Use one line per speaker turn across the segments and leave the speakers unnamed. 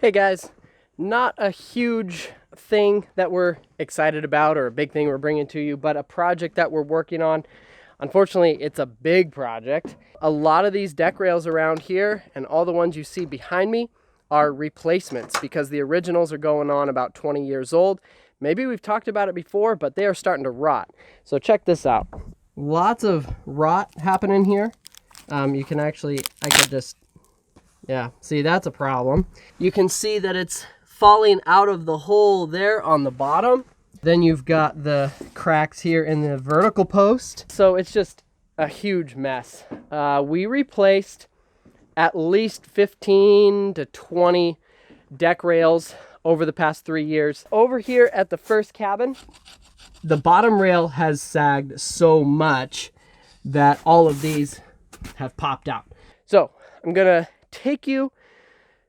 Hey guys, not a huge thing that we're excited about or a big thing we're bringing to you, but a project that we're working on. Unfortunately, it's a big project. A lot of these deck rails around here and all the ones you see behind me are replacements because the originals are going on about 20 years old. Maybe we've talked about it before, but they are starting to rot. So check this out. Lots of rot happening here. You can actually, yeah, see, that's a problem. You can see that it's falling out of the hole there on the bottom. Then you've got the cracks here in the vertical post. So it's just a huge mess. We replaced at least 15 to 20 deck rails over the past 3 years. Over here at the first cabin, the bottom rail has sagged so much that all of these have popped out. So I'm gonna take you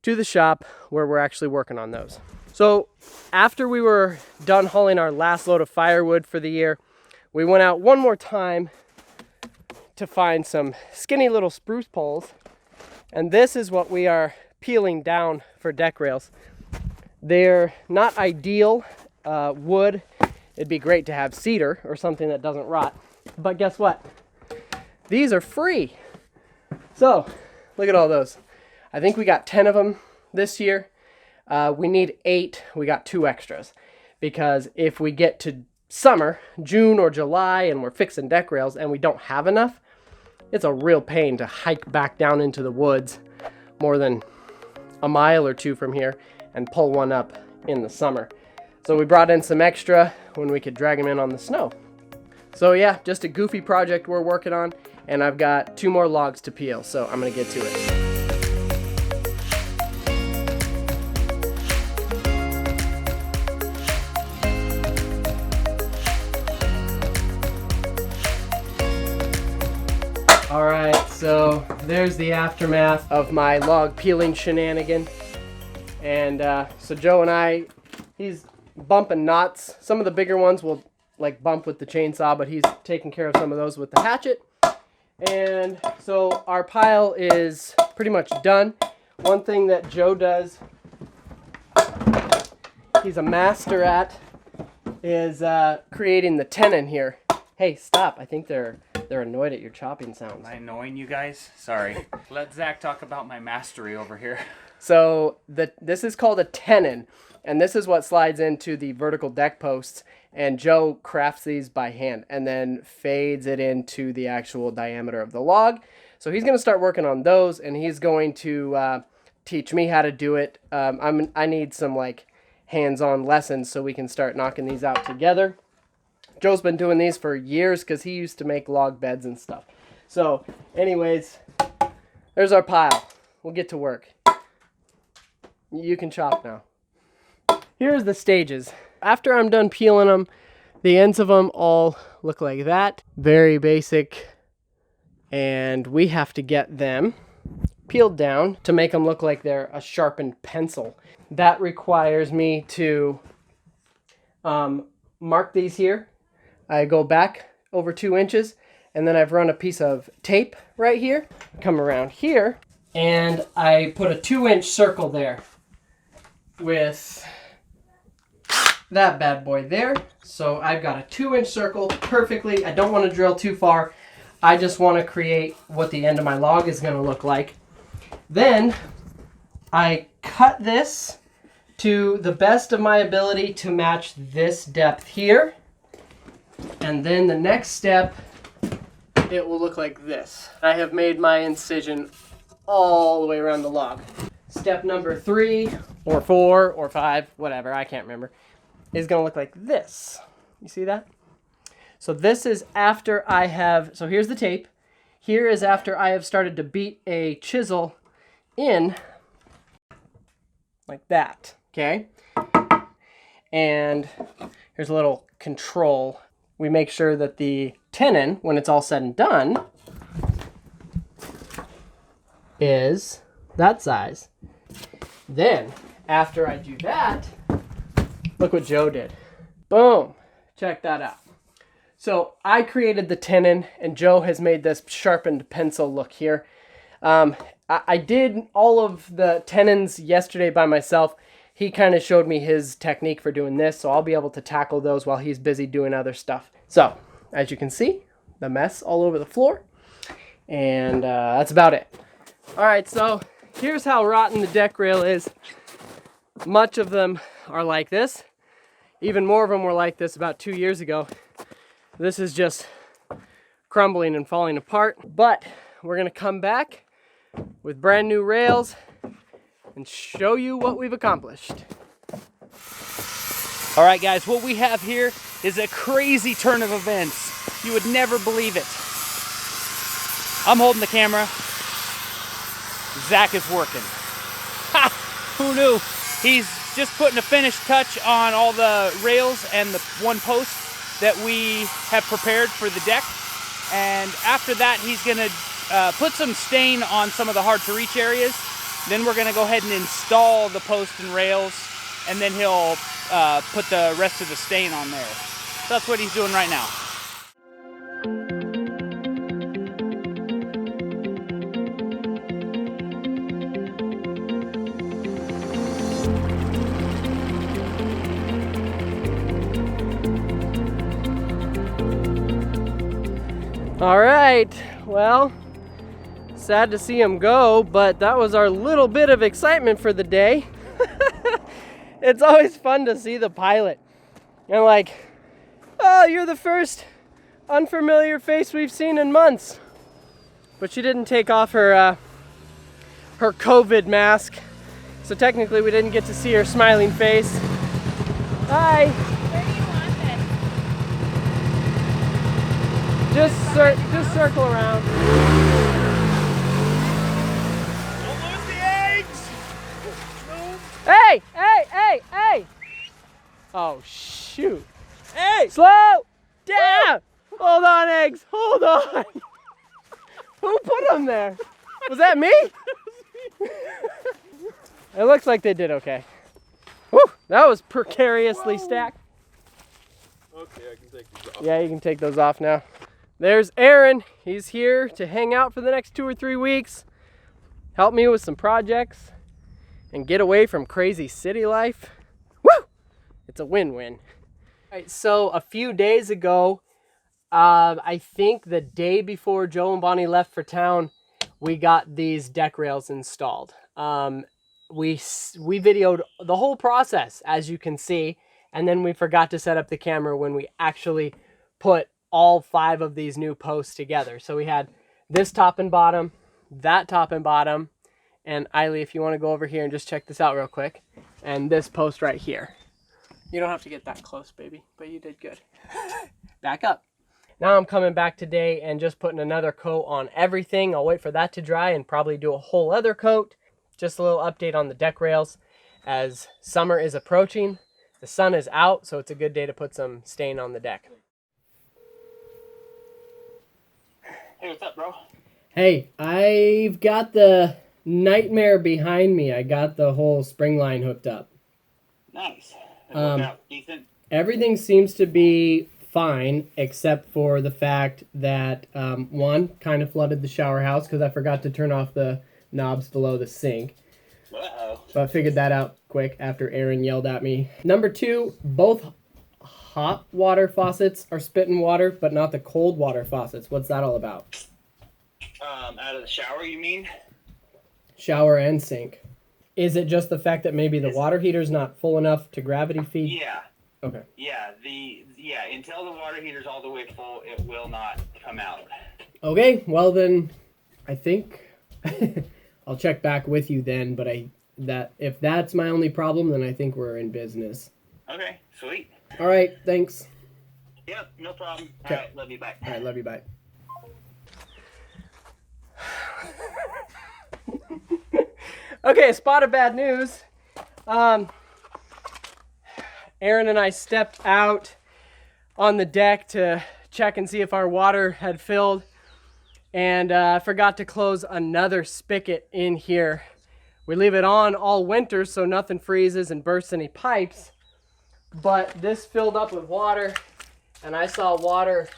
to the shop where we're actually working on those. So after we were done hauling our last load of firewood for the year, we went out one more time to find some skinny little spruce poles. And this is what we are peeling down for deck rails. They're not ideal wood. It'd be great to have cedar or something that doesn't rot. But guess what? These are free. So look at all those. I think we got 10 of them this year. We need 8. We got 2 extras. Because if we get to summer, June or July, and we're fixing deck rails and we don't have enough, it's a real pain to hike back down into the woods more than a mile or 2 from here and pull one up in the summer. So we brought in some extra when we could drag them in on the snow. So yeah, just a goofy project we're working on, and I've got 2 more logs to peel, so I'm gonna get to it. All right, so there's the aftermath of my log peeling shenanigan. And so Joe and he's bumping knots. Some of the bigger ones will like bump with the chainsaw, but he's taking care of some of those with the hatchet. And so our pile is pretty much done. One thing that Joe does, he's a master at, is creating the tenon here. Hey, stop. I think they're annoyed at your chopping sounds.
Am I annoying you guys? Sorry. Let Zach talk about my mastery over here.
So this is called a tenon, and this is what slides into the vertical deck posts, and Joe crafts these by hand and then fades it into the actual diameter of the log. So he's going to start working on those, and he's going to teach me how to do it. I need some like hands-on lessons so we can start knocking these out together. Joe's been doing these for years because he used to make log beds and stuff. So anyways, there's our pile. We'll get to work. You can chop now. Here's the stages. After I'm done peeling them, the ends of them all look like that. Very basic. And we have to get them peeled down to make them look like they're a sharpened pencil. That requires me to mark these here. I go back over 2 inches, and then I've run a piece of tape right here. Come around here, and I put a 2-inch circle there with that bad boy there. So I've got a 2-inch circle perfectly. I don't want to drill too far. I just want to create what the end of my log is going to look like. Then I cut this to the best of my ability to match this depth here. And then the next step, it will look like this. I have made my incision all the way around the log. Step number 3 or 4 or 5, whatever, I can't remember, is going to look like this. You see that? So this is after I have, so here's the tape. Here is after I have started to beat a chisel in like that, okay? And here's a little control. We make sure that the tenon, when it's all said and done, is that size. Then, after I do that, look what Joe did. Boom. Check that out. So I created the tenon, and Joe has made this sharpened pencil look here. I did all of the tenons yesterday by myself. He kind of showed me his technique for doing this, so I'll be able to tackle those while he's busy doing other stuff. So, as you can see, the mess all over the floor, and that's about it. All right, so here's how rotten the deck rail is. Much of them are like this. Even more of them were like this about 2 years ago. This is just crumbling and falling apart, but we're gonna come back with brand new rails and show you what we've accomplished.
All right, guys, what we have here is a crazy turn of events. You would never believe it. I'm holding the camera. Zach is working. Ha! Who knew? He's just putting a finished touch on all the rails and the one post that we have prepared for the deck. And after that, he's gonna put some stain on some of the hard to reach areas. Then we're gonna go ahead and install the post and rails, and then he'll put the rest of the stain on there. So that's what he's doing right now.
All right, well, sad to see him go, but that was our little bit of excitement for the day. It's always fun to see the pilot. And like, oh, you're the first unfamiliar face we've seen in months. But she didn't take off her her COVID mask, so technically we didn't get to see her smiling face. Hi. Just circle around.
Don't lose the eggs!
Hey! Hey! Hey! Hey! Oh, shoot.
Hey!
Slow down! Hold on, eggs. Hold on. Who put them there? Was that me? It looks like they did okay. Whew, that was precariously stacked.
Okay, I can take these off.
Yeah, you can take those off now. There's Aaron. He's here to hang out for the next 2 or 3 weeks, help me with some projects, and get away from crazy city life. Woo! It's a win-win. All right, so a few days ago, I think the day before Joe and Bonnie left for town, we got these deck rails installed. We videoed the whole process, as you can see, and then we forgot to set up the camera when we actually put all 5 of these new posts together. So we had this top and bottom, that top and bottom, and Eiley, if you want to go over here and just check this out real quick, and this post right here. You don't have to get that close, baby, but you did good. Back up. Now I'm coming back today and just putting another coat on everything. I'll wait for that to dry and probably do a whole other coat. Just a little update on the deck rails. As summer is approaching, the sun is out, so it's a good day to put some stain on the deck.
Hey, what's up, bro?
Hey, I've got the Nightmare behind me. I got the whole spring line hooked up.
Nice. It worked out decent.
Everything seems to be fine, except for the fact that, one, kind of flooded the shower house because I forgot to turn off the knobs below the sink.
Uh-oh.
But I figured that out quick after Aaron yelled at me. Number 2, both hot water faucets are spitting water, but not the cold water faucets. What's that all about?
Out of the shower, you mean?
Shower and sink. Is it just the fact that maybe the water heater's not full enough to gravity feed?
Yeah.
Okay.
Yeah, until the water heater's all the way full, it will not come out.
Okay, well then, I think I'll check back with you then, but if that's my only problem, then I think we're in business.
Okay, sweet.
All right, thanks.
Yep, no problem.
Okay.
All right, love you, bye.
All right, love you, bye. Okay, a spot of bad news. Aaron and I stepped out on the deck to check and see if our water had filled, and I forgot to close another spigot in here. We leave it on all winter so nothing freezes and bursts any pipes, but this filled up with water, and I saw water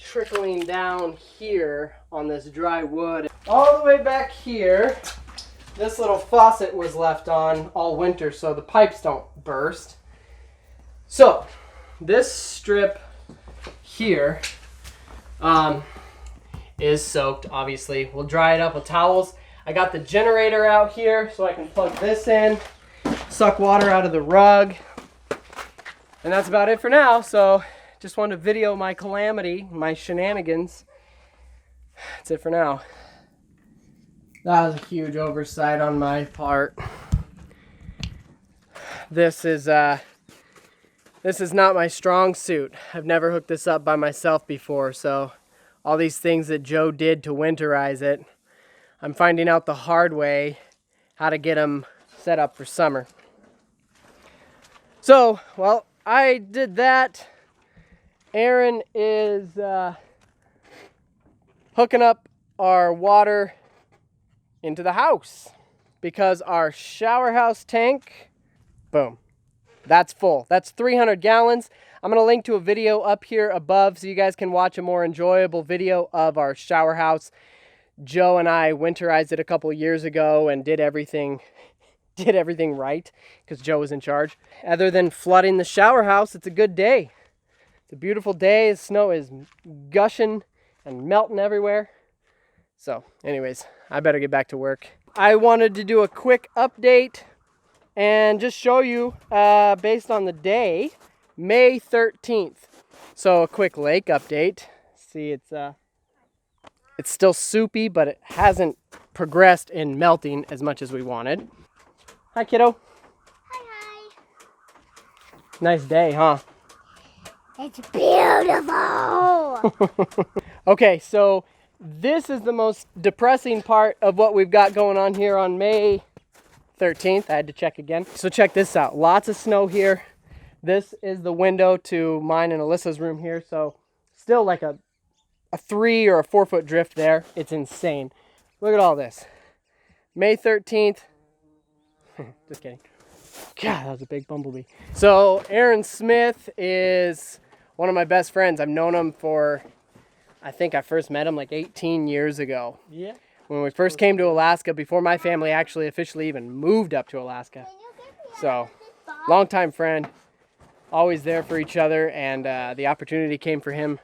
trickling down here on this dry wood. All the way back here, this little faucet was left on all winter so the pipes don't burst. So this strip here is soaked, obviously. We'll dry it up with towels. I got the generator out here so I can plug this in, suck water out of the rug. And that's about it for now. So just wanted to video my calamity, my shenanigans. That's it for now. That was a huge oversight on my part. This is not my strong suit. I've never hooked this up by myself before, so all these things that Joe did to winterize it, I'm finding out the hard way how to get them set up for summer. So, well, I did that. Aaron is hooking up our water into the house because our shower house tank, boom, that's full. That's 300 gallons. I'm going to link to a video up here above so you guys can watch a more enjoyable video of our shower house. Joe and I winterized it a couple years ago and did everything right because Joe was in charge. Other than flooding the shower house, it's a good day. It's a beautiful day. The snow is gushing and melting everywhere. So anyways, I better get back to work. I wanted to do a quick update and just show you based on the day, May 13th. So a quick lake update. See, it's still soupy, but it hasn't progressed in melting as much as we wanted. Hi, kiddo.
Hi.
Nice day, huh?
It's beautiful.
Okay, so this is the most depressing part of what we've got going on here on May 13th. I had to check again. So check this out. Lots of snow here. This is the window to mine and Alyssa's room here. So still like a 3 or a 4 foot drift there. It's insane. Look at all this. May 13th. Just kidding. God, that was a big bumblebee. So Aaron Smith is one of my best friends. I've known him for, I think I first met him like 18 years ago.
Yeah.
When we first came to Alaska, before my family actually officially even moved up to Alaska. So, longtime friend, always there for each other, and the opportunity came for him.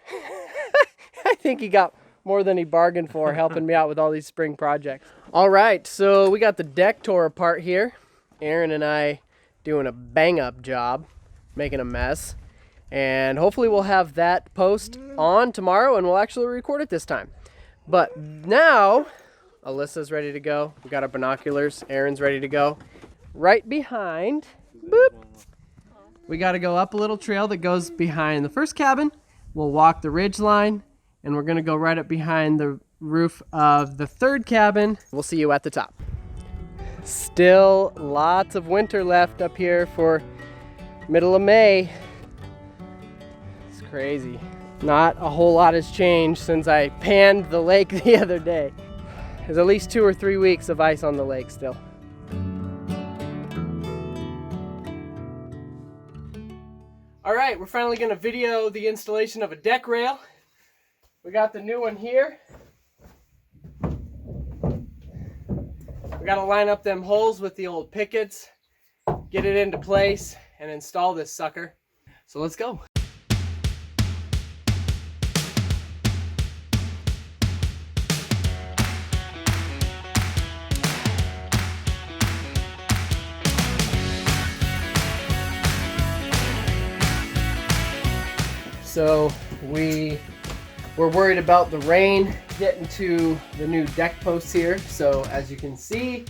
I think he got more than he bargained for, helping me out with all these spring projects. All right, so we got the deck tore apart here. Aaron and I doing a bang-up job, making a mess. And hopefully we'll have that post on tomorrow, and we'll actually record it this time. But now, Alyssa's ready to go. We got our binoculars. Aaron's ready to go. Right behind, boop, we got to go up a little trail that goes behind the first cabin. We'll walk the ridge line, and we're going to go right up behind the roof of the third cabin. We'll see you at the top. Still lots of winter left up here for middle of May. It's crazy. Not a whole lot has changed since I panned the lake the other day. There's at least 2 or 3 weeks of ice on the lake still. All right, we're finally gonna video the installation of a deck rail. We got the new one here. We gotta line up them holes with the old pickets, get it into place, and install this sucker. So let's go. So we were worried about the rain getting to the new deck posts here. So as you can see,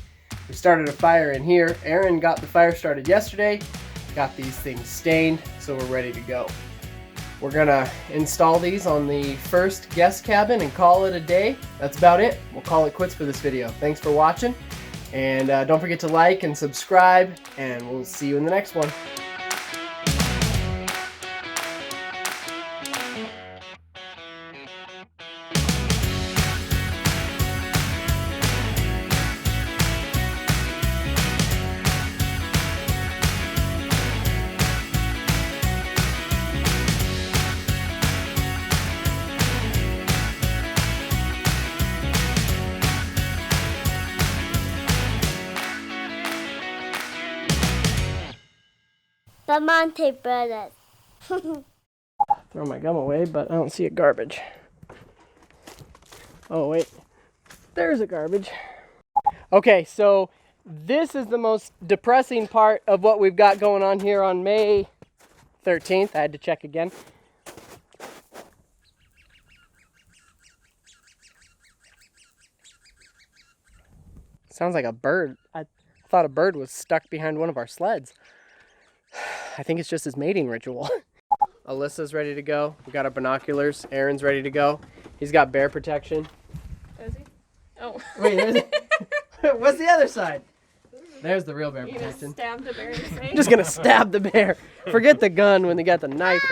we started a fire in here. Aaron got the fire started yesterday, got these things stained, so we're ready to go. We're gonna install these on the first guest cabin and call it a day. That's about it. We'll call it quits for this video. Thanks for watching, and don't forget to like and subscribe, and we'll see you in the next one.
Bramante brothers.
Throw my gum away, but I don't see a garbage. Oh, wait. There's a garbage. Okay, so this is the most depressing part of what we've got going on here on May 13th. I had to check again. Sounds like a bird. I thought a bird was stuck behind one of our sleds. I think it's just his mating ritual. Alyssa's ready to go. We got our binoculars. Aaron's ready to go. He's got bear protection.
Is he? Oh.
Wait, there's what's the other side? There's the real bear
You
protection.
just stabbed a bear in the face.
I'm just gonna stab the bear. Forget the gun when they got the knife.